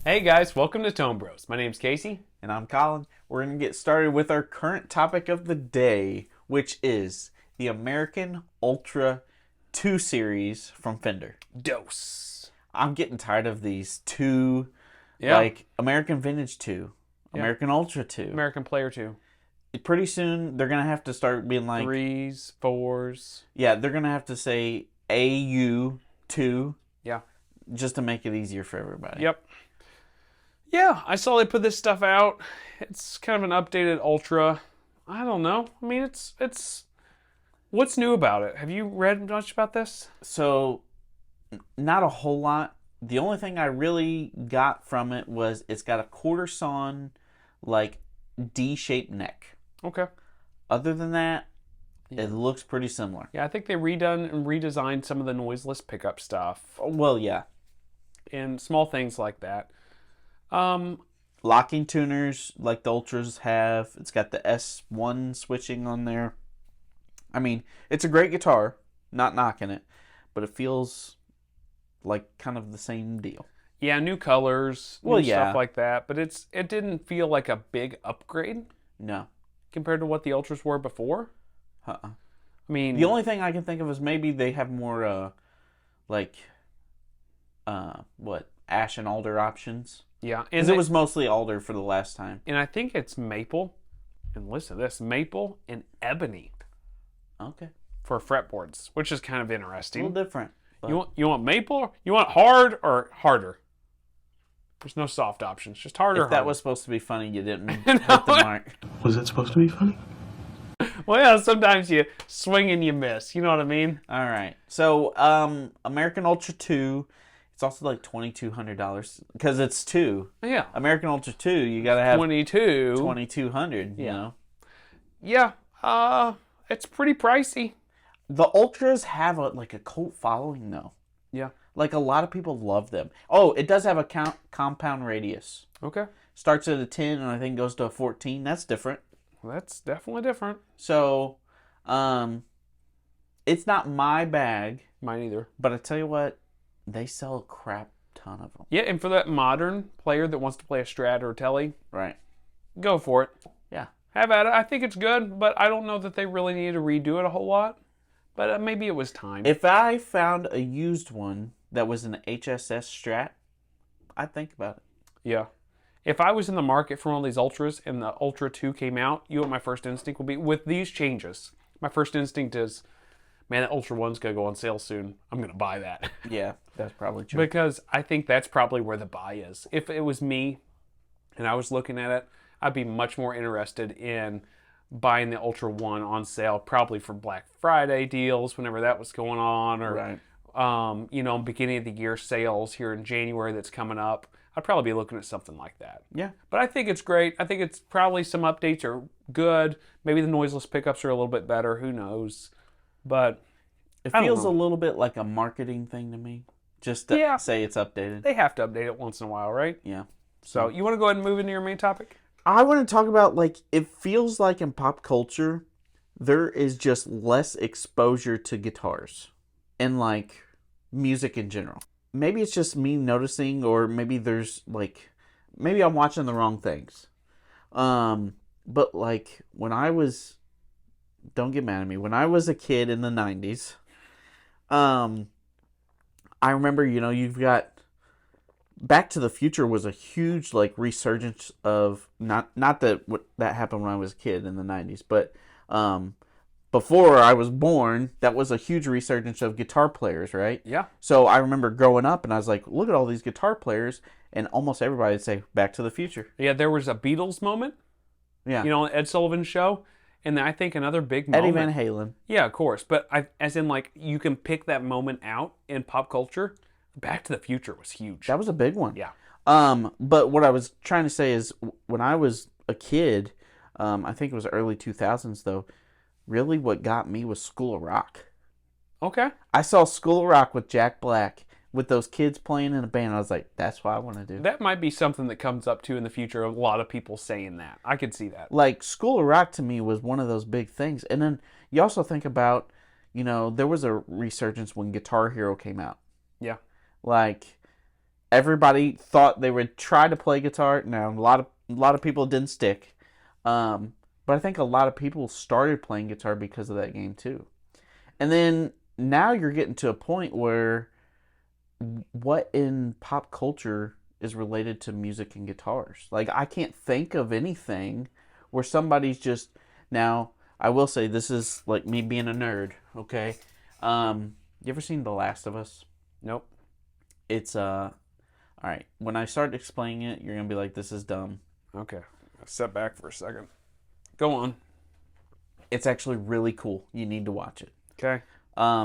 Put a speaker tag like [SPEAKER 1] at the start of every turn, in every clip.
[SPEAKER 1] Hey guys, welcome to Tone Bros. My name's Casey.
[SPEAKER 2] And I'm Colin. We're going to get started with our current topic of the day, which is the American Ultra 2 series from Fender.
[SPEAKER 1] Dose.
[SPEAKER 2] I'm getting tired of these two,
[SPEAKER 1] Yeah.
[SPEAKER 2] like American Vintage 2, American Ultra 2.
[SPEAKER 1] American Player 2.
[SPEAKER 2] Pretty soon, they're going to have to start being like...
[SPEAKER 1] 3s, 4s.
[SPEAKER 2] Yeah, they're going to have to say AU 2.
[SPEAKER 1] Yeah.
[SPEAKER 2] Just to make it easier for everybody.
[SPEAKER 1] Yep. Yeah, I saw they put this stuff out. It's kind of an updated Ultra. I don't know. I mean, it's... What's new about it? Have you read much about this?
[SPEAKER 2] So, not a whole lot. The only thing I really got from it was it's got a quarter sawn, like, D-shaped neck.
[SPEAKER 1] Okay.
[SPEAKER 2] Other than that,
[SPEAKER 1] Yeah.
[SPEAKER 2] it looks pretty similar.
[SPEAKER 1] Yeah, I think they redone and redesigned some of the noiseless pickup stuff
[SPEAKER 2] Well, yeah.
[SPEAKER 1] and small things like that.
[SPEAKER 2] Locking tuners like the Ultras have. It's got the S1 switching on there. I mean, it's a great guitar. Not knocking it. But it feels like kind of the same deal.
[SPEAKER 1] Yeah, new colors,
[SPEAKER 2] Well,
[SPEAKER 1] new
[SPEAKER 2] yeah.
[SPEAKER 1] stuff like that. But it didn't feel like a big upgrade
[SPEAKER 2] No.
[SPEAKER 1] compared to what the Ultras were before.
[SPEAKER 2] Uh-uh.
[SPEAKER 1] I mean,
[SPEAKER 2] The only thing I can think of is maybe they have more, ash and alder options.
[SPEAKER 1] yeah,
[SPEAKER 2] Because it was mostly alder for the last time.
[SPEAKER 1] and I think it's maple. And listen to this: maple and ebony
[SPEAKER 2] Okay.
[SPEAKER 1] for fretboards, which is kind of
[SPEAKER 2] A
[SPEAKER 1] interesting.
[SPEAKER 2] little different. But
[SPEAKER 1] You want maple? You want hard or harder? There's no soft options, just hard or
[SPEAKER 2] if that
[SPEAKER 1] hard.
[SPEAKER 2] was supposed to be funny, you didn't hit the mark.
[SPEAKER 3] Was that supposed to be funny?
[SPEAKER 1] Well, yeah, sometimes you swing and you miss. You know what I mean?
[SPEAKER 2] All right. So, American Ultra 2, it's also like $2,200 because it's 2.
[SPEAKER 1] Yeah,
[SPEAKER 2] American Ultra 2, you got to have
[SPEAKER 1] 22.
[SPEAKER 2] 2,200, you
[SPEAKER 1] Yeah.
[SPEAKER 2] know.
[SPEAKER 1] Yeah, it's pretty pricey.
[SPEAKER 2] The Ultras have a cult following though.
[SPEAKER 1] Yeah.
[SPEAKER 2] Like a lot of people love them. Oh, it does have a compound radius.
[SPEAKER 1] Okay.
[SPEAKER 2] Starts at a 10 and I think goes to a 14. That's different.
[SPEAKER 1] Well, that's definitely different.
[SPEAKER 2] So, it's not my bag,
[SPEAKER 1] Mine either.
[SPEAKER 2] but I tell you what, they sell a crap ton of them.
[SPEAKER 1] Yeah, and for that modern player that wants to play a Strat or a Tele,
[SPEAKER 2] Right.
[SPEAKER 1] go for it.
[SPEAKER 2] Yeah.
[SPEAKER 1] Have at it. I think it's good, but I don't know that they really need to redo it a whole lot. But maybe it was time.
[SPEAKER 2] If I found a used one that was an HSS Strat, I'd think about it.
[SPEAKER 1] Yeah. If I was in the market for one of these Ultras and the Ultra 2 came out, you know what my first instinct would be? With these changes, my first instinct is, man, that Ultra 1's going to go on sale soon. I'm going to buy that.
[SPEAKER 2] Yeah, that's probably true.
[SPEAKER 1] Because I think that's probably where the buy is. If it was me and I was looking at it, I'd be much more interested in buying the Ultra 1 on sale, probably for Black Friday deals, whenever that was going on, or
[SPEAKER 2] Right.
[SPEAKER 1] beginning of the year sales here in January that's coming up. I'd probably be looking at something like that.
[SPEAKER 2] Yeah.
[SPEAKER 1] But I think it's great. I think it's probably some updates are good. Maybe the noiseless pickups are a little bit better. Who knows? But
[SPEAKER 2] It
[SPEAKER 1] I don't
[SPEAKER 2] feels a
[SPEAKER 1] know.
[SPEAKER 2] little bit like a marketing thing to me. Just to
[SPEAKER 1] Yeah.
[SPEAKER 2] say it's updated.
[SPEAKER 1] they have to update it once in a while, right?
[SPEAKER 2] Yeah.
[SPEAKER 1] So you want to go ahead and move into your main topic?
[SPEAKER 2] I want to talk about, it feels like in pop culture, there is just less exposure to guitars and, music in general. Maybe it's just me noticing, or maybe there's, maybe I'm watching the wrong things. But, when I was, don't get mad at me, when I was a kid in the 90s, I remember, you've got Back to the Future was a huge resurgence of not that that happened when I was a kid in the 90s, but before I was born, that was a huge resurgence of guitar players, right?
[SPEAKER 1] Yeah.
[SPEAKER 2] So I remember growing up and I was like, look at all these guitar players, and almost everybody would say Back to the Future.
[SPEAKER 1] Yeah, there was a Beatles moment,
[SPEAKER 2] Yeah.
[SPEAKER 1] Ed Sullivan show, and then I think another big
[SPEAKER 2] Eddie
[SPEAKER 1] moment.
[SPEAKER 2] Van Halen.
[SPEAKER 1] Yeah, of course, but as in you can pick that moment out in pop culture. Back to the Future was huge.
[SPEAKER 2] That was a big one.
[SPEAKER 1] Yeah.
[SPEAKER 2] But what I was trying to say is when I was a kid, I think it was early 2000s though, really what got me was School of Rock.
[SPEAKER 1] Okay.
[SPEAKER 2] I saw School of Rock with Jack Black with those kids playing in a band. I was like, that's what I want to do.
[SPEAKER 1] That might be something that comes up too in the future. A lot of people saying that. I could see that.
[SPEAKER 2] School of Rock to me was one of those big things. And then you also think about, there was a resurgence when Guitar Hero came out.
[SPEAKER 1] Yeah.
[SPEAKER 2] everybody thought they would try to play guitar. Now, a lot of people didn't stick. But I think a lot of people started playing guitar because of that game too. And then now you're getting to a point where what in pop culture is related to music and guitars? Like, I can't think of anything where somebody's just now. I will say this is like me being a nerd. Okay, you ever seen The Last of Us?
[SPEAKER 1] Nope.
[SPEAKER 2] It's all right. When I start explaining it, you're gonna be like, "This is dumb."
[SPEAKER 1] Okay. Step back for a second. Go on.
[SPEAKER 2] It's actually really cool. You need to watch it.
[SPEAKER 1] Okay.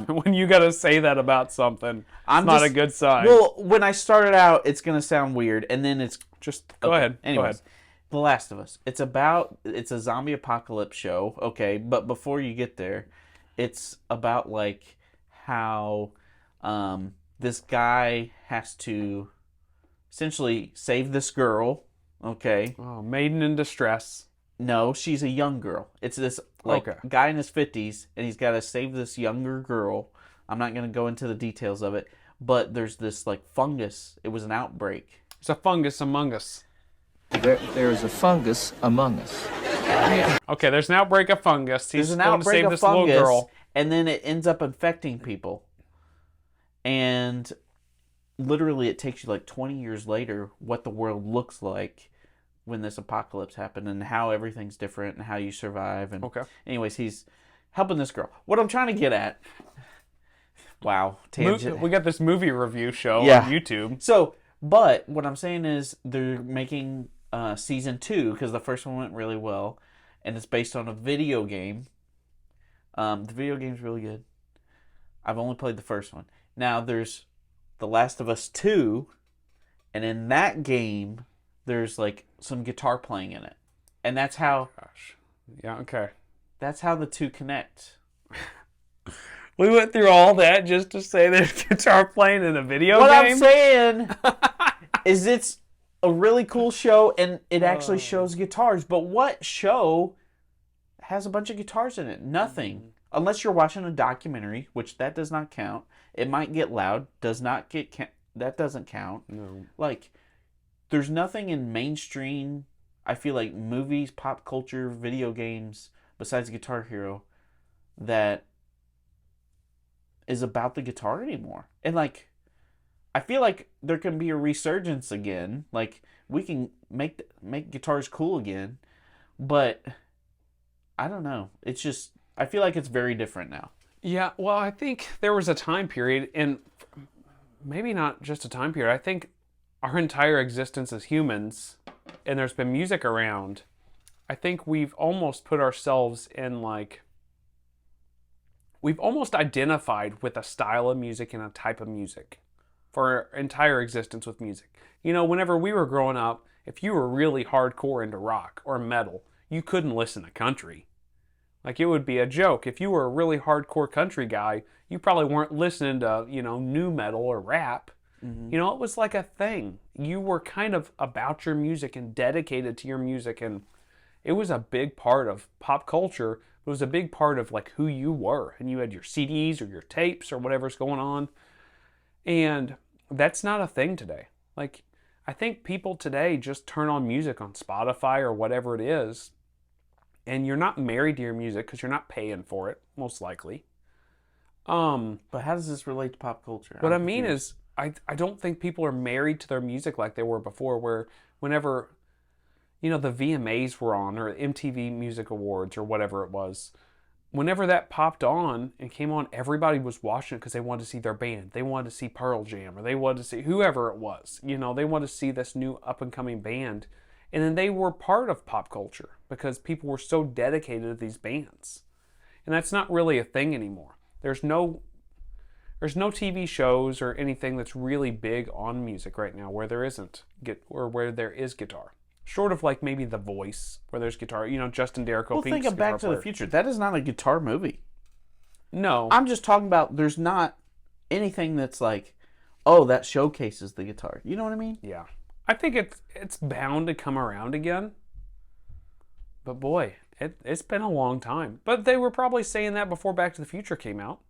[SPEAKER 1] When you gotta say that about something,
[SPEAKER 2] I'm
[SPEAKER 1] it's not
[SPEAKER 2] just-
[SPEAKER 1] a good sign.
[SPEAKER 2] Well, when I started out, it's gonna sound weird, and then it's
[SPEAKER 1] Just go ahead.
[SPEAKER 2] Anyways,
[SPEAKER 1] Go ahead.
[SPEAKER 2] The Last of Us. It's a zombie apocalypse show. Okay, but before you get there, it's about like how this guy has to essentially save this girl. Okay.
[SPEAKER 1] Oh, maiden in distress.
[SPEAKER 2] No, she's a young girl. It's this like
[SPEAKER 1] Okay.
[SPEAKER 2] guy in his 50s, and he's got to save this younger girl. I'm not going to go into the details of it, but there's this like fungus. It was an outbreak.
[SPEAKER 1] There's a fungus among us.
[SPEAKER 3] There is a fungus among us.
[SPEAKER 1] Okay, there's an outbreak of fungus. He's
[SPEAKER 2] There's an
[SPEAKER 1] going to
[SPEAKER 2] outbreak
[SPEAKER 1] save
[SPEAKER 2] of
[SPEAKER 1] this
[SPEAKER 2] fungus,
[SPEAKER 1] little girl.
[SPEAKER 2] and then it ends up infecting people. And literally, it takes you like 20 years later what the world looks like when this apocalypse happened, and how everything's different, and how you survive. And
[SPEAKER 1] Okay.
[SPEAKER 2] anyways, he's helping this girl. What I'm trying to get at. Wow, tangent.
[SPEAKER 1] We got this movie review show
[SPEAKER 2] Yeah.
[SPEAKER 1] on YouTube.
[SPEAKER 2] So, but what I'm saying is they're making season 2 because the first one went really well, and it's based on a video game. The video game's really good. I've only played the first one. Now there's The Last of Us 2, and in that game there's like some guitar playing in it, and that's how
[SPEAKER 1] Gosh. Yeah, okay.
[SPEAKER 2] the two connect.
[SPEAKER 1] We went through all that just to say there's guitar playing in a video
[SPEAKER 2] What
[SPEAKER 1] game?
[SPEAKER 2] I'm saying is it's a really cool show, and it actually shows guitars. But what show has a bunch of guitars in it? Nothing. Unless you're watching a documentary, which that does not count. It might get loud. That doesn't count.
[SPEAKER 1] No.
[SPEAKER 2] Like, there's nothing in mainstream, I feel like, movies, pop culture, video games, besides Guitar Hero, that is about the guitar anymore. And like, I feel like there can be a resurgence again. Like, we can make guitars cool again, but I don't know. It's just, I feel like it's very different now.
[SPEAKER 1] Yeah, well, I think there was a time period, and maybe not just a time period. I think our entire existence as humans, and there's been music around, I think we've almost put ourselves in like, we've almost identified with a style of music and a type of music for our entire existence with music. You know, whenever we were growing up, if you were really hardcore into rock or metal, you couldn't listen to country. Like, it would be a joke. If you were a really hardcore country guy, you probably weren't listening to, you know, new metal or rap.
[SPEAKER 2] Mm-hmm.
[SPEAKER 1] You know, it was like a thing. You were kind of about your music and dedicated to your music, and it was a big part of pop culture. It was a big part of like who you were, and you had your CDs or your tapes or whatever's going on. And that's not a thing today. Like, I think people today just turn on music on Spotify or whatever it is, and you're not married to your music because you're not paying for it, most likely.
[SPEAKER 2] But how does this relate to pop culture?
[SPEAKER 1] What I
[SPEAKER 2] I'm
[SPEAKER 1] mean
[SPEAKER 2] confused.
[SPEAKER 1] is, I don't think people are married to their music like they were before, where whenever, you know, the VMAs were on, or MTV Music Awards, or whatever it was, whenever that popped on and came on, everybody was watching it because they wanted to see their band. They wanted to see Pearl Jam, or they wanted to see whoever it was. You know, they wanted to see this new up-and-coming band. And then they were part of pop culture because people were so dedicated to these bands. And that's not really a thing anymore. There's no TV shows or anything that's really big on music right now where there isn't, or where there is guitar. Short of like maybe The Voice, where there's guitar. You know, Justin Derrico.
[SPEAKER 2] Well, think of Back to the Future. That is not a guitar movie.
[SPEAKER 1] No.
[SPEAKER 2] I'm just talking about there's not anything that's like, oh, that showcases the guitar. You know what I mean?
[SPEAKER 1] Yeah. I think it's bound to come around again. But boy, it's been a long time. But they were probably saying that before Back to the Future came out.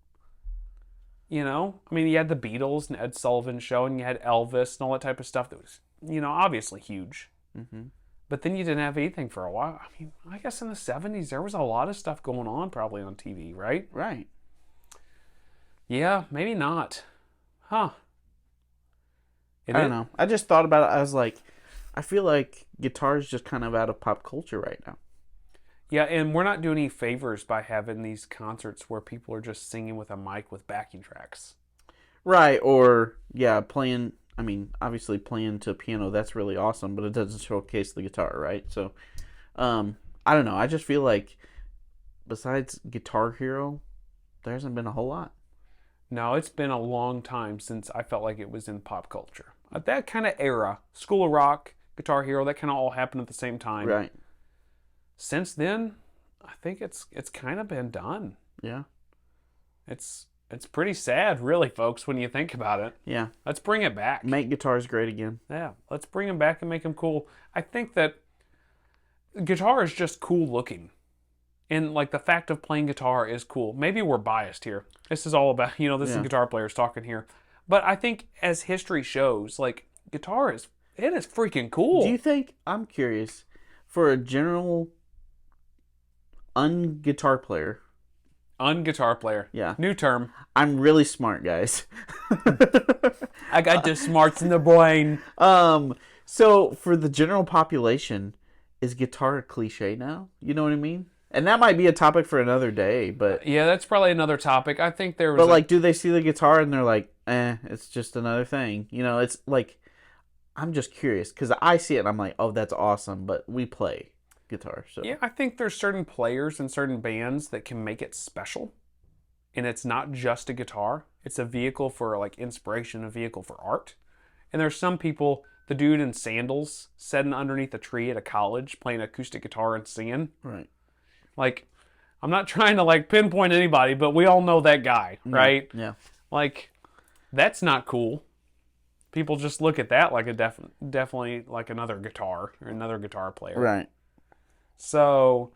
[SPEAKER 1] You know, I mean, you had the Beatles and Ed Sullivan Show, and you had Elvis and all that type of stuff that was, obviously huge.
[SPEAKER 2] Mm-hmm.
[SPEAKER 1] But then you didn't have anything for a while. I mean, I guess in the 70s, there was a lot of stuff going on probably on TV, right?
[SPEAKER 2] Right.
[SPEAKER 1] Yeah, maybe not. Huh.
[SPEAKER 2] I don't know. I just thought about it. I was like, I feel like guitar's just kind of out of pop culture right now.
[SPEAKER 1] Yeah, and we're not doing any favors by having these concerts where people are just singing with a mic with backing tracks.
[SPEAKER 2] Right, or, yeah, playing, I mean, obviously playing to piano, that's really awesome, but it doesn't showcase the guitar, right? So, I don't know. I just feel like besides Guitar Hero, there hasn't been a whole lot.
[SPEAKER 1] No, it's been a long time since I felt like it was in pop culture. At that kind of era, School of Rock, Guitar Hero, that kind of all happened at the same time.
[SPEAKER 2] Right.
[SPEAKER 1] Since then, I think it's kind of been done.
[SPEAKER 2] Yeah.
[SPEAKER 1] It's pretty sad, really, folks, when you think about it.
[SPEAKER 2] Yeah.
[SPEAKER 1] Let's bring it back.
[SPEAKER 2] Make guitars great again.
[SPEAKER 1] Yeah, let's bring them back and make them cool. I think that guitar is just cool looking. And, like, the fact of playing guitar is cool. Maybe we're biased here. This is all about, this is guitar players talking here. But I think as history shows, like, guitar is freaking cool.
[SPEAKER 2] Do you think, I'm curious, for a general un-guitar player.
[SPEAKER 1] Un-guitar player.
[SPEAKER 2] Yeah.
[SPEAKER 1] New term.
[SPEAKER 2] I'm really smart, guys.
[SPEAKER 1] I got the smarts in the brain.
[SPEAKER 2] So for the general population, is guitar a cliche now? You know what I mean? And that might be a topic for another day, but...
[SPEAKER 1] Yeah, that's probably another topic. I think there was...
[SPEAKER 2] But, like, do they see the guitar and they're like, it's just another thing? You know, it's like... I'm just curious, because I see it and I'm like, oh, that's awesome, but we play guitar, so...
[SPEAKER 1] Yeah, I think there's certain players and certain bands that can make it special. And it's not just a guitar. It's a vehicle for, like, inspiration, a vehicle for art. And there's some people... The dude in sandals sitting underneath a tree at a college playing acoustic guitar and singing.
[SPEAKER 2] Right.
[SPEAKER 1] Like, I'm not trying to, like, pinpoint anybody, but we all know that guy, right?
[SPEAKER 2] Yeah.
[SPEAKER 1] Like, that's not cool. People just look at that like a definitely like another guitar or another guitar player.
[SPEAKER 2] Right.
[SPEAKER 1] So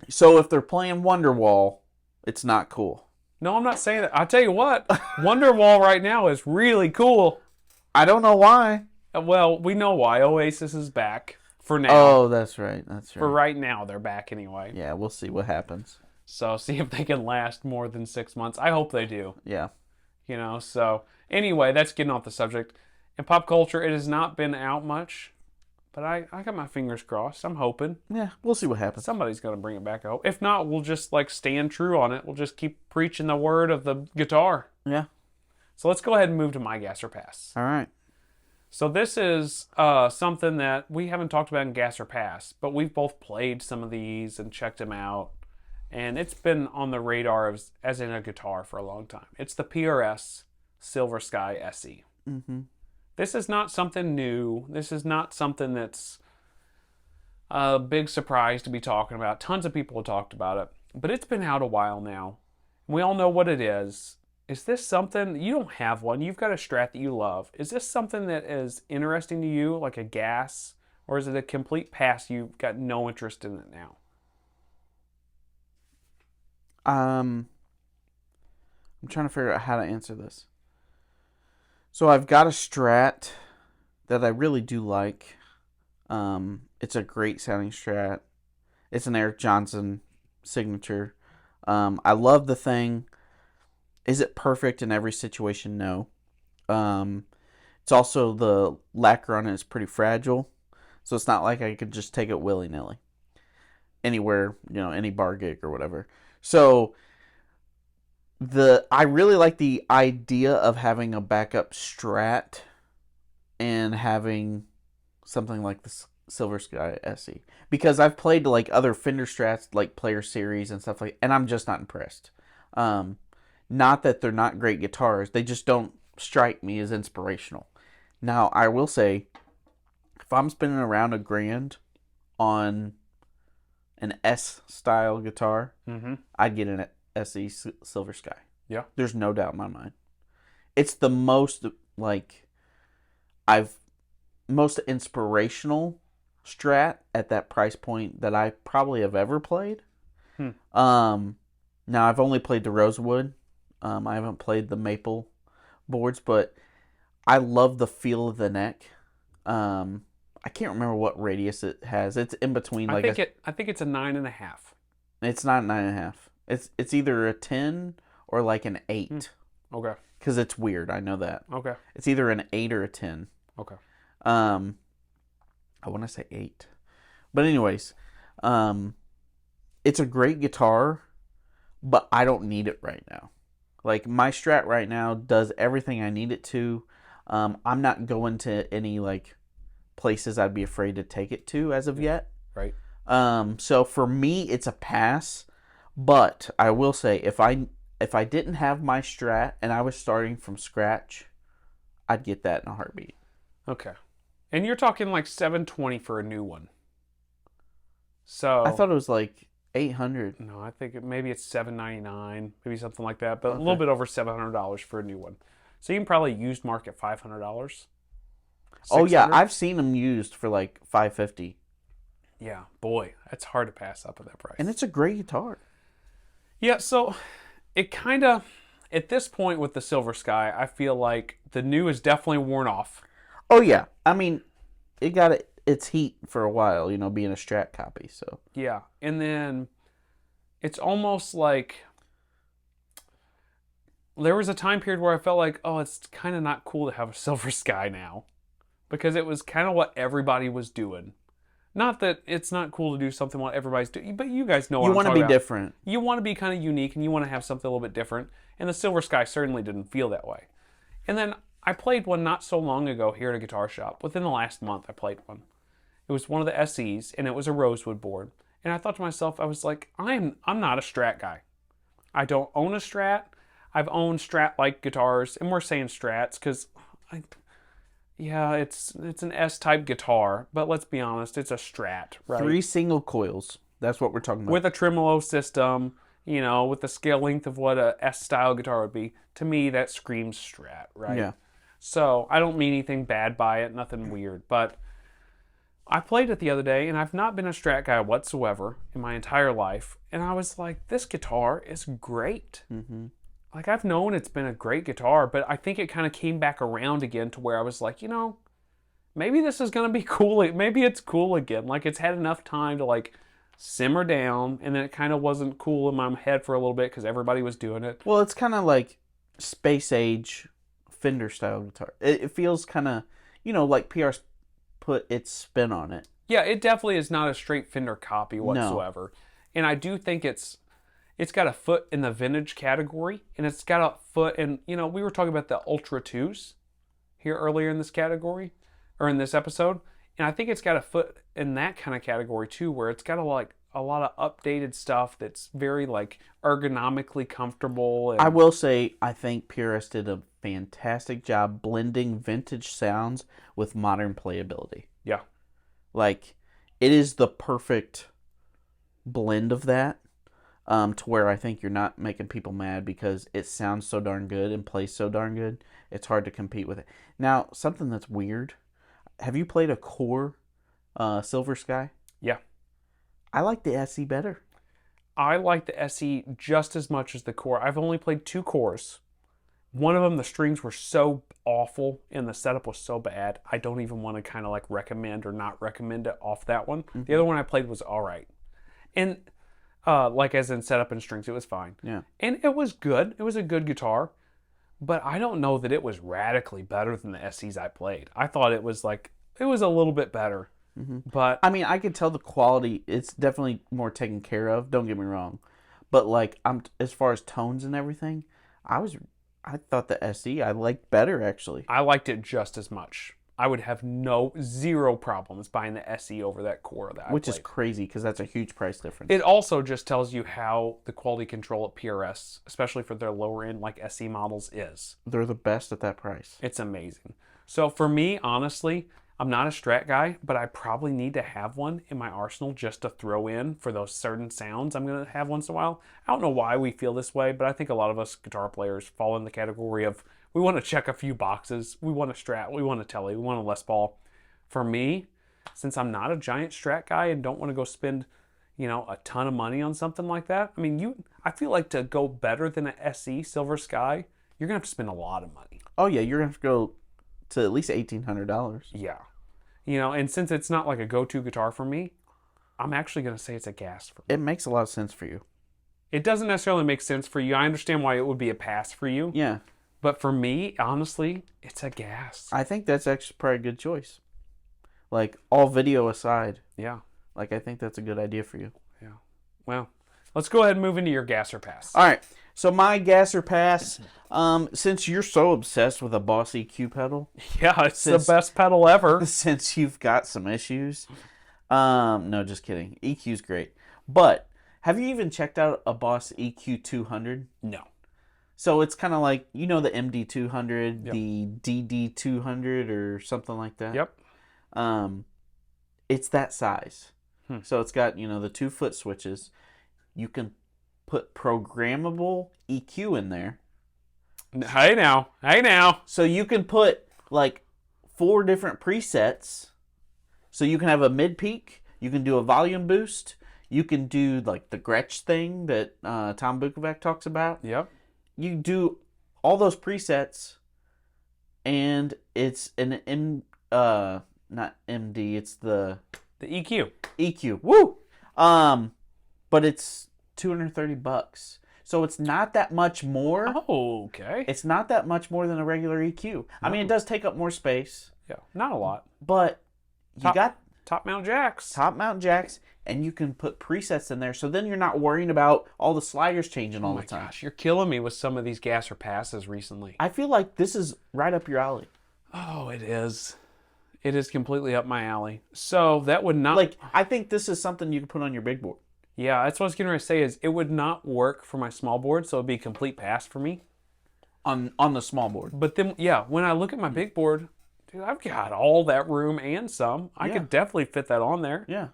[SPEAKER 2] if they're playing Wonderwall, it's not cool.
[SPEAKER 1] No, I'm not saying that. I'll tell you what, Wonderwall right now is really cool.
[SPEAKER 2] I don't know why.
[SPEAKER 1] Well, we know why. Oasis is back for now.
[SPEAKER 2] Oh, that's right. That's right.
[SPEAKER 1] For right now, they're back anyway.
[SPEAKER 2] Yeah, we'll see what happens.
[SPEAKER 1] So see if they can last more than 6 months. I hope they do.
[SPEAKER 2] Yeah.
[SPEAKER 1] So anyway, that's getting off the subject. In pop culture, it has not been out much, but I got my fingers crossed. I'm hoping.
[SPEAKER 2] Yeah, we'll see what happens.
[SPEAKER 1] Somebody's going to bring it back, I hope. If not, we'll just, like, stand true on it. We'll just keep preaching the word of the guitar.
[SPEAKER 2] Yeah.
[SPEAKER 1] So let's go ahead and move to my gas or pass.
[SPEAKER 2] All right.
[SPEAKER 1] So this is something that we haven't talked about in gas or pass, but we've both played some of these and checked them out. And it's been on the radar as in a guitar for a long time. It's the PRS Silver Sky SE.
[SPEAKER 2] Mm-hmm.
[SPEAKER 1] This is not something new. This is not something that's a big surprise to be talking about. Tons of people have talked about it, but it's been out a while now. We all know what it is. Is this something, you don't have one, you've got a Strat that you love. Is this something that is interesting to you, like a gas, or is it a complete pass, you've got no interest in it now?
[SPEAKER 2] I'm trying to figure out how to answer this. So I've got a Strat that I really do like. It's a great sounding Strat. It's an Eric Johnson signature. I love the thing. Is it perfect in every situation? No. It's also, the lacquer on it is pretty fragile. So it's not like I could just take it willy-nilly. Anywhere, any bar gig or whatever. So I really like the idea of having a backup Strat and having something like the Silver Sky SE. Because I've played like other Fender Strats, like Player Series and stuff like, and I'm just not impressed. Not that they're not great guitars, they just don't strike me as inspirational. Now, I will say, if I'm spending around $1,000 on an S-style guitar, I'd get an SE Silver Sky.
[SPEAKER 1] Yeah.
[SPEAKER 2] There's no doubt in my mind. It's the most, most inspirational Strat at that price point that I probably have ever played. Now, I've only played the Rosewood. I haven't played the maple boards, but I love the feel of the neck. I can't remember what radius it has. It's in between.
[SPEAKER 1] I think it's a 9.5.
[SPEAKER 2] It's not 9.5. It's either a 10 or like an 8.
[SPEAKER 1] Okay.
[SPEAKER 2] Because it's weird. I know that.
[SPEAKER 1] Okay.
[SPEAKER 2] It's either an 8 or a 10.
[SPEAKER 1] Okay.
[SPEAKER 2] I want to say 8. But anyways, it's a great guitar, but I don't need it right now. Like, my Strat right now does everything I need it to. I'm not going to any, like, places I'd be afraid to take it to as of yet.
[SPEAKER 1] Right.
[SPEAKER 2] So for me, it's a pass. But I will say, if I didn't have my Strat and I was starting from scratch, I'd get that in a heartbeat.
[SPEAKER 1] Okay. And you're talking like $720 for a new one. So
[SPEAKER 2] I thought it was like $800.
[SPEAKER 1] No, I think maybe it's $799, maybe something like that, but a little bit over $700 for a new one. So you can probably used market $500.
[SPEAKER 2] Oh yeah, I've seen them used for like $550.
[SPEAKER 1] Yeah, boy, that's hard to pass up at that price.
[SPEAKER 2] And it's a great guitar.
[SPEAKER 1] Yeah, so it kind of, at this point with the Silver Sky, I feel like the new is definitely worn off.
[SPEAKER 2] Oh yeah, I mean, it got its heat for a while, being a Strat copy. So
[SPEAKER 1] yeah, and then it's almost like there was a time period where I felt like, oh, it's kind of not cool to have a Silver Sky now, because it was kind of what everybody was doing. Not that it's not cool to do something what everybody's doing, but you guys know what I'm talking about. You want to be
[SPEAKER 2] different.
[SPEAKER 1] You want to be kind of unique, and you want to have something a little bit different. And the Silver Sky certainly didn't feel that way. And then I played one not so long ago here at a guitar shop. Within the last month, I played one. It was one of the SEs, and it was a rosewood board. And I thought to myself, I was like, I'm not a Strat guy. I don't own a Strat. I've owned Strat-like guitars, and we're saying Strats because it's an S-type guitar, but let's be honest, it's a Strat, right?
[SPEAKER 2] 3 single coils. That's what we're talking about.
[SPEAKER 1] With a tremolo system, with the scale length of what a S-style guitar would be. To me, that screams Strat, right?
[SPEAKER 2] Yeah.
[SPEAKER 1] So I don't mean anything bad by it, nothing weird, but I played it the other day, and I've not been a Strat guy whatsoever in my entire life, and I was like, this guitar is great.
[SPEAKER 2] Mm-hmm.
[SPEAKER 1] Like, I've known it's been a great guitar, but I think it kind of came back around again to where I was like, maybe this is going to be cool. Maybe it's cool again. Like, it's had enough time to, like, simmer down, and then it kind of wasn't cool in my head for a little bit because everybody was doing it.
[SPEAKER 2] Well, it's kind of like space age Fender style guitar. It feels kind of, like PRS put its spin on it.
[SPEAKER 1] Yeah, it definitely is not a straight Fender copy whatsoever. No. And I do think it's got a foot in the vintage category, and it's got a foot in, we were talking about the Ultra 2s here earlier in this category, or in this episode, and I think it's got a foot in that kind of category too, where it's got a lot of updated stuff that's very, like, ergonomically comfortable. And I
[SPEAKER 2] will say, I think PRS did a fantastic job blending vintage sounds with modern playability.
[SPEAKER 1] Yeah.
[SPEAKER 2] Like, it is the perfect blend of that. To where I think you're not making people mad because it sounds so darn good and plays so darn good. It's hard to compete with it. Now, something that's weird. Have you played a core Silver Sky?
[SPEAKER 1] Yeah.
[SPEAKER 2] I like the SE better.
[SPEAKER 1] I like the SE just as much as the core. I've only played 2 cores. One of them, the strings were so awful and the setup was so bad, I don't even want to kind of like recommend or not recommend it off that one. Mm-hmm. The other one I played was all right. And like as in setup and strings, it was fine.
[SPEAKER 2] Yeah.
[SPEAKER 1] And it was good. It was a good guitar. But I don't know that it was radically better than the SEs I played. I thought it was a little bit better.
[SPEAKER 2] Mm-hmm.
[SPEAKER 1] But
[SPEAKER 2] I mean, I could tell the quality, it's definitely more taken care of, don't get me wrong. But like, as far as tones and everything, I thought the SE I liked better, actually.
[SPEAKER 1] I liked it just as much. I would have zero problems buying the SE over that core that I played.
[SPEAKER 2] Which is crazy because that's a huge price difference.
[SPEAKER 1] It also just tells you how the quality control at PRS, especially for their lower end like SE models, is.
[SPEAKER 2] They're the best at that price.
[SPEAKER 1] It's amazing. So for me, honestly, I'm not a Strat guy, but I probably need to have one in my arsenal just to throw in for those certain sounds I'm going to have once in a while. I don't know why we feel this way, but I think a lot of us guitar players fall in the category of we want to check a few boxes. We want a Strat, we want a Tele, we want a Les Paul. For me, since I'm not a giant Strat guy and don't want to go spend, a ton of money on something like that. I mean, I feel like to go better than an SE Silver Sky, you're gonna have to spend a lot of money.
[SPEAKER 2] Oh yeah, you're gonna have to go to at least $1,800.
[SPEAKER 1] Yeah, and since it's not like a go-to guitar for me, I'm actually gonna say it's a gas for me.
[SPEAKER 2] It makes a lot of sense for you.
[SPEAKER 1] It doesn't necessarily make sense for you. I understand why it would be a pass for you.
[SPEAKER 2] Yeah,
[SPEAKER 1] But for me, honestly, it's a gas.
[SPEAKER 2] I think that's actually probably a good choice. Like, all video aside,
[SPEAKER 1] Yeah.
[SPEAKER 2] like, I think that's a good idea for you.
[SPEAKER 1] Yeah. Well, let's go ahead and move into your gas or pass.
[SPEAKER 2] All right, so my gas or pass, since you're so obsessed with a Boss EQ pedal,
[SPEAKER 1] Yeah, it's the best pedal ever.
[SPEAKER 2] since you've got some issues, no, just kidding. EQ's great. But have you even checked out a Boss EQ 200?
[SPEAKER 1] No.
[SPEAKER 2] So it's kind of like, the MD 200,
[SPEAKER 1] Yep.
[SPEAKER 2] the DD 200 or something like that.
[SPEAKER 1] Yep.
[SPEAKER 2] It's that size.
[SPEAKER 1] Hmm.
[SPEAKER 2] So it's got, the 2-foot switches. You can put programmable EQ in there.
[SPEAKER 1] Hey now.
[SPEAKER 2] So you can put like 4 different presets. So you can have a mid peak, you can do a volume boost, you can do like the Gretsch thing that Tom Bukovac talks about.
[SPEAKER 1] Yep.
[SPEAKER 2] You do all those presets, and it's not MD, it's the
[SPEAKER 1] EQ.
[SPEAKER 2] EQ. Woo! But it's $230. So it's not that much more.
[SPEAKER 1] Oh, okay.
[SPEAKER 2] It's not that much more than a regular EQ. I mean, it does take up more space,
[SPEAKER 1] Yeah, not a lot.
[SPEAKER 2] but you got
[SPEAKER 1] Top mount jacks.
[SPEAKER 2] top mount jacks, and you can put presets in there. So then you're not worrying about all the sliders changing all
[SPEAKER 1] Oh
[SPEAKER 2] the
[SPEAKER 1] my
[SPEAKER 2] time.
[SPEAKER 1] gosh, you're killing me with some of these gas or passes recently.
[SPEAKER 2] I feel like this is right up your alley.
[SPEAKER 1] Oh, it is. It is completely up my alley. So that would not
[SPEAKER 2] Like, I think this is something you can put on your big board.
[SPEAKER 1] Yeah, that's what I was going to say is it would not work for my small board, so it'd be a complete pass for me.
[SPEAKER 2] On the small board.
[SPEAKER 1] But then, yeah, when I look at my big board, dude, I've got all that room and some. I
[SPEAKER 2] Yeah.
[SPEAKER 1] could definitely fit that on there.
[SPEAKER 2] Yeah.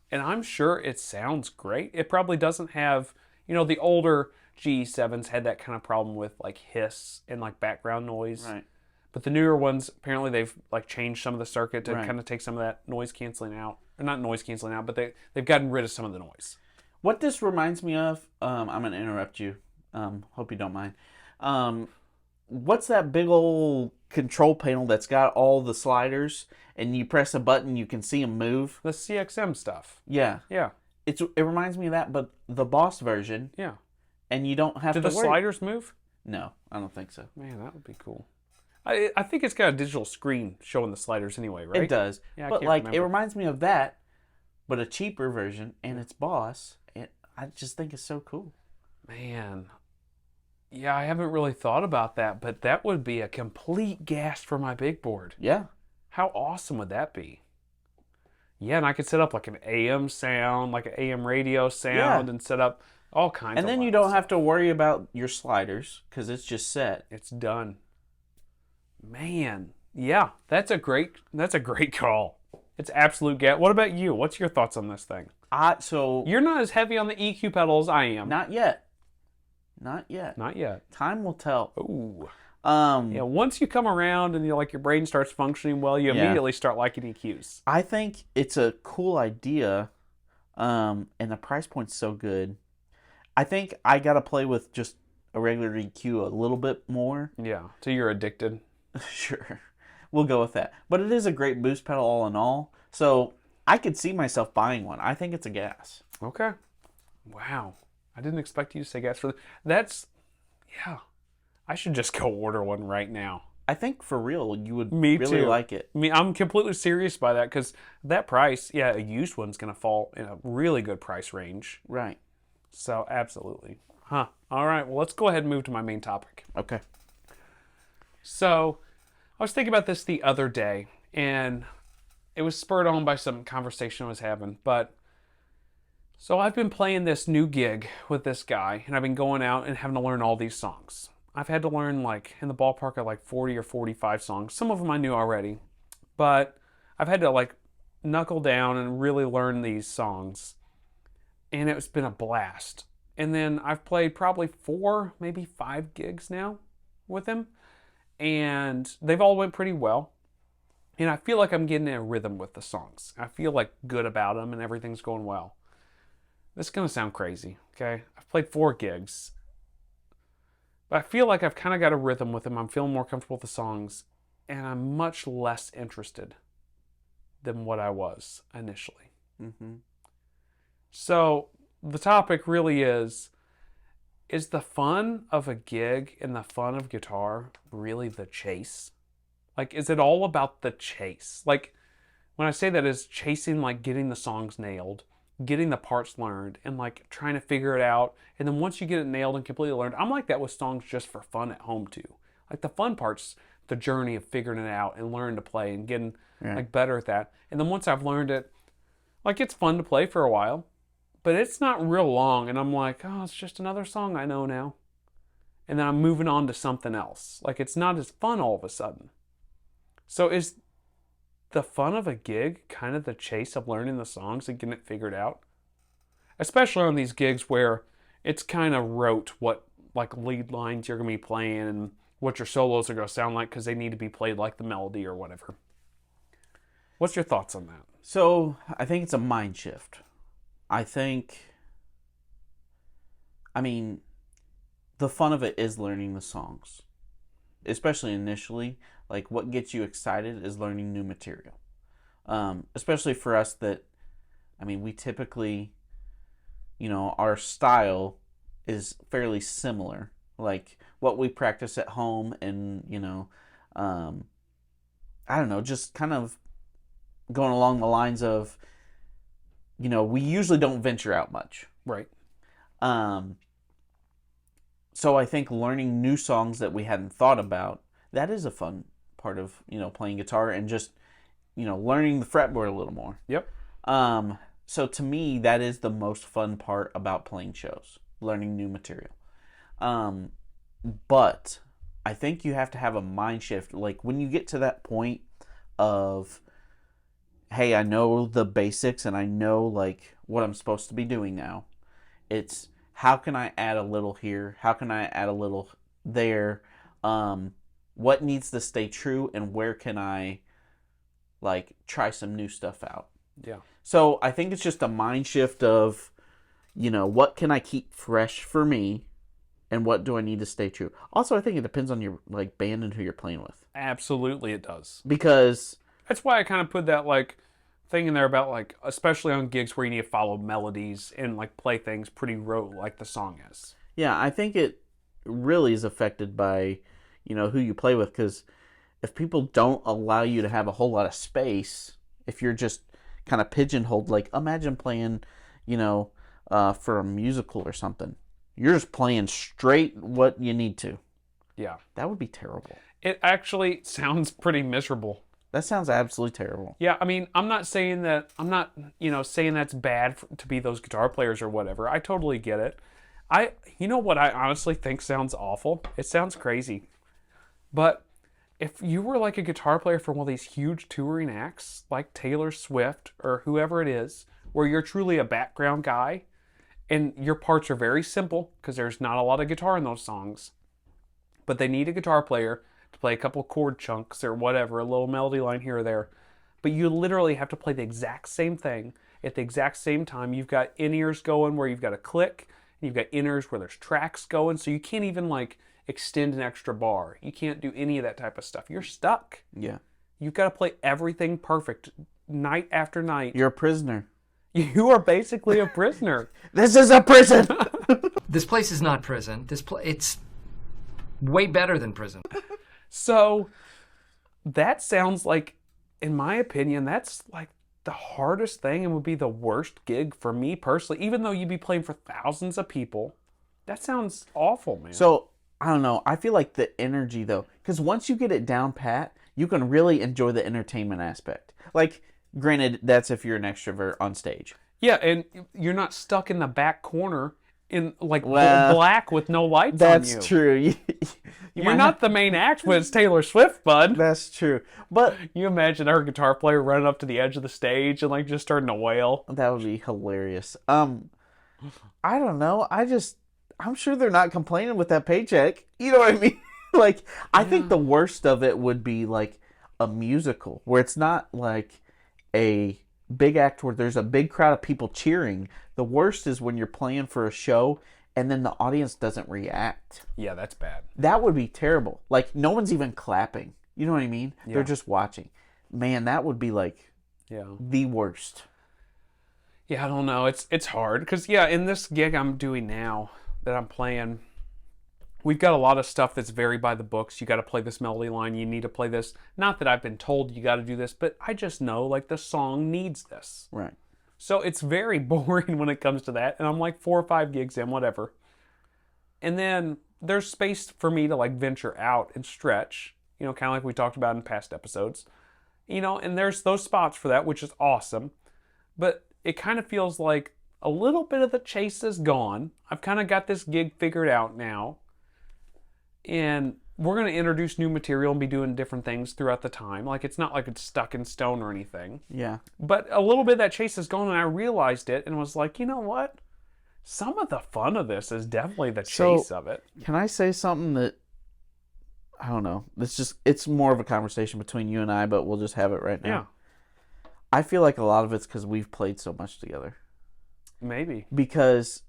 [SPEAKER 1] And I'm sure it sounds great. It probably doesn't have, the older G7s had that kind of problem with like hiss and like background noise.
[SPEAKER 2] Right.
[SPEAKER 1] But the newer ones, apparently they've like changed some of the circuit to
[SPEAKER 2] Right.
[SPEAKER 1] kind of take some of that noise canceling out. Or not noise canceling out, but they've gotten rid of some of the noise.
[SPEAKER 2] What this reminds me of, I'm going to interrupt you. Hope you don't mind. What's that big old control panel that's got all the sliders, and you press a button, you can see them move?
[SPEAKER 1] The CXM stuff.
[SPEAKER 2] Yeah.
[SPEAKER 1] Yeah.
[SPEAKER 2] It reminds me of that, but the Boss version,
[SPEAKER 1] Yeah.
[SPEAKER 2] and you don't have
[SPEAKER 1] Do
[SPEAKER 2] to
[SPEAKER 1] the
[SPEAKER 2] worry.
[SPEAKER 1] sliders move?
[SPEAKER 2] No, I don't think so.
[SPEAKER 1] Man, that would be cool. I think it's got a digital screen showing the sliders anyway, right?
[SPEAKER 2] It does.
[SPEAKER 1] Yeah, I
[SPEAKER 2] but
[SPEAKER 1] can't
[SPEAKER 2] like, it
[SPEAKER 1] remember.
[SPEAKER 2] reminds me of that, but a cheaper version, and it's Boss. And I just think it's so cool.
[SPEAKER 1] Man. Yeah, I haven't really thought about that, but that would be a complete gas for my big board.
[SPEAKER 2] Yeah.
[SPEAKER 1] How awesome would that be? Yeah, and I could set up like an AM sound, like an AM radio sound, and set up all kinds
[SPEAKER 2] And
[SPEAKER 1] of
[SPEAKER 2] then you
[SPEAKER 1] loud
[SPEAKER 2] don't
[SPEAKER 1] stuff.
[SPEAKER 2] have to worry about your sliders because it's just set.
[SPEAKER 1] It's done. Man, yeah, that's a great call. It's absolute gas. What about you? What's your thoughts on this thing?
[SPEAKER 2] So
[SPEAKER 1] You're not as heavy on the EQ pedal as I am.
[SPEAKER 2] not yet. Not yet.
[SPEAKER 1] Not yet.
[SPEAKER 2] Time will tell.
[SPEAKER 1] Ooh.
[SPEAKER 2] Um,
[SPEAKER 1] Yeah, once you come around and your brain starts functioning well, you
[SPEAKER 2] Yeah.
[SPEAKER 1] immediately start liking EQs.
[SPEAKER 2] I think it's a cool idea, and the price point's so good. I think I gotta play with just a regular EQ a little bit more.
[SPEAKER 1] Yeah, so you're addicted.
[SPEAKER 2] Sure, we'll go with that. But it is a great boost pedal all in all. So I could see myself buying one. I think it's a gas.
[SPEAKER 1] Okay. Wow. I didn't expect you to say gas for that's, yeah. I should just go order one right now.
[SPEAKER 2] I think for real, you would
[SPEAKER 1] Me
[SPEAKER 2] really
[SPEAKER 1] too.
[SPEAKER 2] like it.
[SPEAKER 1] I'm completely serious by that because that price, yeah, a used one's going to fall in a really good price range.
[SPEAKER 2] Right.
[SPEAKER 1] So, absolutely. Huh. All right. Well, let's go ahead and move to my main topic.
[SPEAKER 2] Okay.
[SPEAKER 1] So, I was thinking about this the other day, and it was spurred on by some conversation I was having. But, so I've been playing this new gig with this guy, and I've been going out and having to learn all these songs. I've had to learn in the ballpark of 40 or 45 songs. Some of them I knew already, but I've had to knuckle down and really learn these songs. And it's been a blast. And then I've played probably 4, maybe 5 gigs now with him. And they've all went pretty well. And I feel like I'm getting in a rhythm with the songs. I feel like good about them and everything's going well. This is going to sound crazy, okay? I've played 4 gigs. But I feel like I've kind of got a rhythm with them. I'm feeling more comfortable with the songs. And I'm much less interested than what I was initially.
[SPEAKER 2] Mm-hmm.
[SPEAKER 1] So the topic really is the fun of a gig and the fun of guitar really the chase? Like, is it all about the chase? Like, when I say that, is chasing like getting the songs nailed, getting the parts learned, and like trying to figure it out. And then once you get it nailed and completely learned, I'm like that with songs just for fun at home too. Like the fun part's the journey of figuring it out and learning to play and getting like better at that. And then once I've learned it, like it's fun to play for a while, but it's not real long. And I'm like, oh, it's just another song I know now. And then I'm moving on to something else. Like it's not as fun all of a sudden. So is the fun of a gig kind of the chase of learning the songs and getting it figured out? Especially on these gigs where it's kind of rote what like lead lines you're going to be playing and what your solos are going to sound like because they need to be played like the melody or whatever. What's your thoughts on that?
[SPEAKER 2] So I think it's a mind shift. I mean, the fun of it is learning the songs, especially initially. Like what gets you excited is learning new material. Especially for us that, I mean, we typically, our style is fairly similar. Like what we practice at home and, I don't know, just kind of going along the lines of, we usually don't venture out much.
[SPEAKER 1] Right.
[SPEAKER 2] So I think learning new songs that we hadn't thought about, that is a fun part of, playing guitar and just, learning the fretboard a little more.
[SPEAKER 1] Yep.
[SPEAKER 2] So to me, that is the most fun part about playing shows, learning new material. But I think you have to have a mind shift. Like when you get to that point of, hey, I know the basics and I know like what I'm supposed to be doing now. It's how can I add a little here? How can I add a little there? What needs to stay true and where can I like try some new stuff out?
[SPEAKER 1] Yeah.
[SPEAKER 2] So I think it's just a mind shift of, what can I keep fresh for me and what do I need to stay true? Also, I think it depends on your like band and who you're playing with.
[SPEAKER 1] Absolutely it does.
[SPEAKER 2] Because
[SPEAKER 1] that's why I kind of put that like thing in there about like, especially on gigs where you need to follow melodies and like play things pretty rote like the song is.
[SPEAKER 2] Yeah, I think it really is affected by, who you play with. Because if people don't allow you to have a whole lot of space, if you're just kind of pigeonholed, like imagine playing, for a musical or something. You're just playing straight what you need to.
[SPEAKER 1] Yeah.
[SPEAKER 2] That would be terrible.
[SPEAKER 1] It actually sounds pretty miserable.
[SPEAKER 2] That sounds absolutely terrible.
[SPEAKER 1] Yeah, I mean, I'm not saying saying that's bad to be those guitar players or whatever. I totally get it. You know what I honestly think sounds awful? It sounds crazy. But if you were like a guitar player for one of these huge touring acts, like Taylor Swift or whoever it is, where you're truly a background guy, and your parts are very simple, because there's not a lot of guitar in those songs, but they need a guitar player to play a couple chord chunks or whatever, a little melody line here or there. But you literally have to play the exact same thing at the exact same time. You've got in-ears going where you've got a click, and you've got in-ears where there's tracks going, so you can't even like extend an extra bar. You can't do any of that type of stuff. You're stuck.
[SPEAKER 2] Yeah.
[SPEAKER 1] You've got to play everything perfect night after night.
[SPEAKER 2] You're a prisoner.
[SPEAKER 1] You are basically a prisoner.
[SPEAKER 2] This is a prison.
[SPEAKER 4] This place is not prison. It's way better than prison.
[SPEAKER 1] So that sounds like, in my opinion, that's like the hardest thing and would be the worst gig for me personally. Even though you'd be playing for thousands of people, that sounds awful, man.
[SPEAKER 2] So, I don't know. I feel like the energy, though, because once you get it down pat, you can really enjoy the entertainment aspect. Like, granted, that's if you're an extrovert on stage.
[SPEAKER 1] Yeah, and you're not stuck in the back corner in like black with no lights on you.
[SPEAKER 2] That's true.
[SPEAKER 1] You're not the main act when it's Taylor Swift, bud.
[SPEAKER 2] That's true. But
[SPEAKER 1] you imagine our guitar player running up to the edge of the stage and like just starting to wail.
[SPEAKER 2] That would be hilarious. I don't know. I'm sure they're not complaining with that paycheck. You know what I mean? Like, I think the worst of it would be like a musical where it's not like a big act where there's a big crowd of people cheering. The worst is when you're playing for a show and then the audience doesn't react.
[SPEAKER 1] Yeah, that's bad.
[SPEAKER 2] That would be terrible. Like, no one's even clapping. You know what I mean?
[SPEAKER 1] Yeah.
[SPEAKER 2] They're just watching. Man, that would be like the worst.
[SPEAKER 1] Yeah, I don't know. It's hard because in this gig I'm doing now that I'm playing, we've got a lot of stuff that's very by the books. You got to play this melody line. You need to play this. Not that I've been told you got to do this, but I just know like the song needs this.
[SPEAKER 2] Right.
[SPEAKER 1] So it's very boring when it comes to that. And I'm like 4 or 5 gigs in, whatever. And then there's space for me to like venture out and stretch, kind of like we talked about in past episodes, and there's those spots for that, which is awesome. But it kind of feels like a little bit of the chase is gone. I've kind of got this gig figured out now. And we're going to introduce new material and be doing different things throughout the time. Like, it's not like it's stuck in stone or anything.
[SPEAKER 2] Yeah.
[SPEAKER 1] But a little bit of that chase is gone, and I realized it and was like, you know what? Some of the fun of this is definitely the chase of it.
[SPEAKER 2] Can I say something that, I don't know, it's more of a conversation between you and I, but we'll just have it right now.
[SPEAKER 1] Yeah.
[SPEAKER 2] I feel like a lot of it's because we've played so much together.
[SPEAKER 1] Maybe.
[SPEAKER 2] Because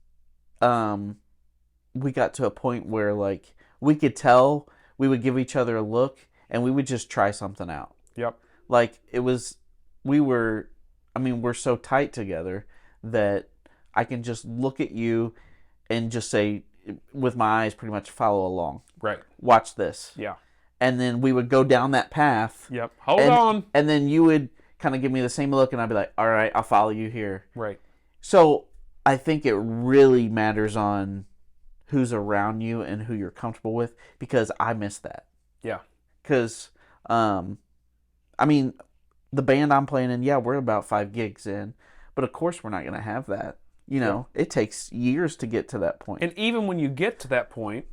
[SPEAKER 2] we got to a point where, like, we could tell, we would give each other a look, and we would just try something out.
[SPEAKER 1] Yep.
[SPEAKER 2] Like, we're so tight together that I can just look at you and just say, with my eyes, pretty much follow along.
[SPEAKER 1] Right.
[SPEAKER 2] Watch this.
[SPEAKER 1] Yeah.
[SPEAKER 2] And then we would go down that path.
[SPEAKER 1] Yep. Hold on.
[SPEAKER 2] And then you would kind of give me the same look, and I'd be like, all right, I'll follow you here.
[SPEAKER 1] Right.
[SPEAKER 2] So I think it really matters on who's around you and who you're comfortable with, because I miss that.
[SPEAKER 1] Yeah.
[SPEAKER 2] Because, the band I'm playing in, we're about 5 gigs in, but of course we're not going to have that. It takes years to get to that point.
[SPEAKER 1] And even when you get to that point,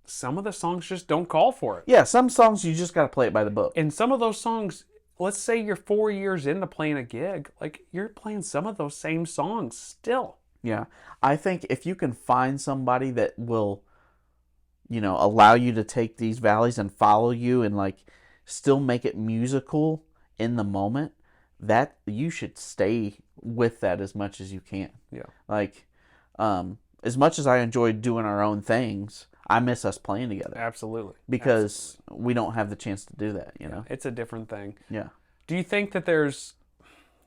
[SPEAKER 1] some of the songs just don't call for it.
[SPEAKER 2] Yeah, some songs you just got to play it by the book.
[SPEAKER 1] And some of those songs, let's say you're 4 years into playing a gig, like you're playing some of those same songs still.
[SPEAKER 2] Yeah. I think if you can find somebody that will, allow you to take these valleys and follow you and like still make it musical in the moment, that you should stay with that as much as you can.
[SPEAKER 1] Yeah.
[SPEAKER 2] Like, as much as I enjoyed doing our own things, I miss us playing together.
[SPEAKER 1] Absolutely.
[SPEAKER 2] Because we don't have the chance to do that,
[SPEAKER 1] It's a different thing.
[SPEAKER 2] Yeah.
[SPEAKER 1] Do you think that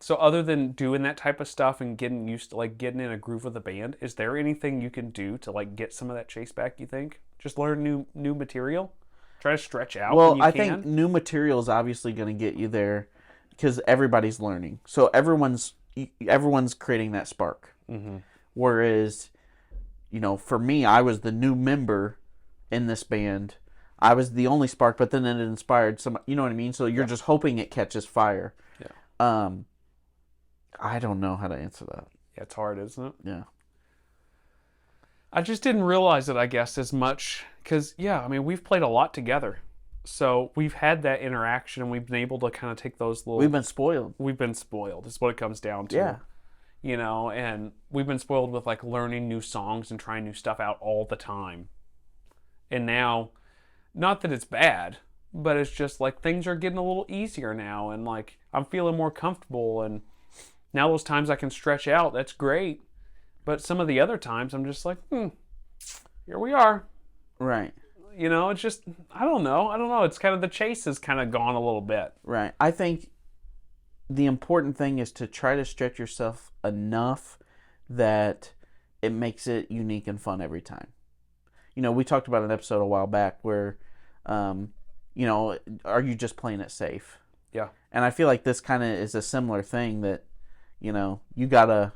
[SPEAKER 1] so other than doing that type of stuff and getting used to like getting in a groove with the band, is there anything you can do to like get some of that chase back, you think? Just learn new material? Try to stretch out when you can?
[SPEAKER 2] Think new material is obviously going to get you there because everybody's learning. So everyone's creating that spark.
[SPEAKER 1] Mm-hmm.
[SPEAKER 2] Whereas, for me, I was the new member in this band. I was the only spark, but then it inspired some, you know what I mean? So you're just hoping it catches fire.
[SPEAKER 1] Yeah.
[SPEAKER 2] I don't know how to answer that.
[SPEAKER 1] Yeah, it's hard, isn't it?
[SPEAKER 2] Yeah.
[SPEAKER 1] I just didn't realize it, I guess, as much. Because, we've played a lot together. So we've had that interaction, and we've been able to kind of take those little...
[SPEAKER 2] We've been spoiled.
[SPEAKER 1] We've been spoiled, is what it comes down to.
[SPEAKER 2] Yeah.
[SPEAKER 1] And we've been spoiled with, like, learning new songs and trying new stuff out all the time. And now, not that it's bad, but it's just, like, things are getting a little easier now. And, like, I'm feeling more comfortable, and... Now those times I can stretch out, that's great. But some of the other times I'm just like, here we are.
[SPEAKER 2] Right.
[SPEAKER 1] It's just, I don't know. It's kind of, the chase has kind of gone a little bit.
[SPEAKER 2] Right. I think the important thing is to try to stretch yourself enough that it makes it unique and fun every time. We talked about an episode a while back where, are you just playing it safe?
[SPEAKER 1] Yeah.
[SPEAKER 2] And I feel like this kind of is a similar thing that, you gotta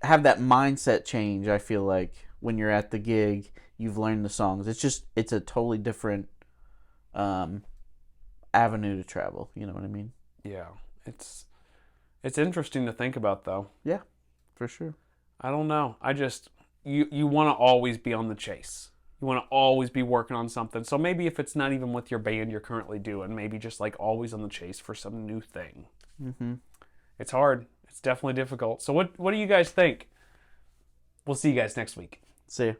[SPEAKER 2] have that mindset change. I feel like when you're at the gig, you've learned the songs. It's a totally different avenue to travel. You know what I mean?
[SPEAKER 1] Yeah. It's interesting to think about, though.
[SPEAKER 2] Yeah, for sure.
[SPEAKER 1] I don't know. I just, you want to always be on the chase. You want to always be working on something. So maybe if it's not even with your band you're currently doing, maybe just like always on the chase for some new thing.
[SPEAKER 2] Mm-hmm.
[SPEAKER 1] It's hard. It's definitely difficult. So what do you guys think? We'll see you guys next week.
[SPEAKER 2] See ya.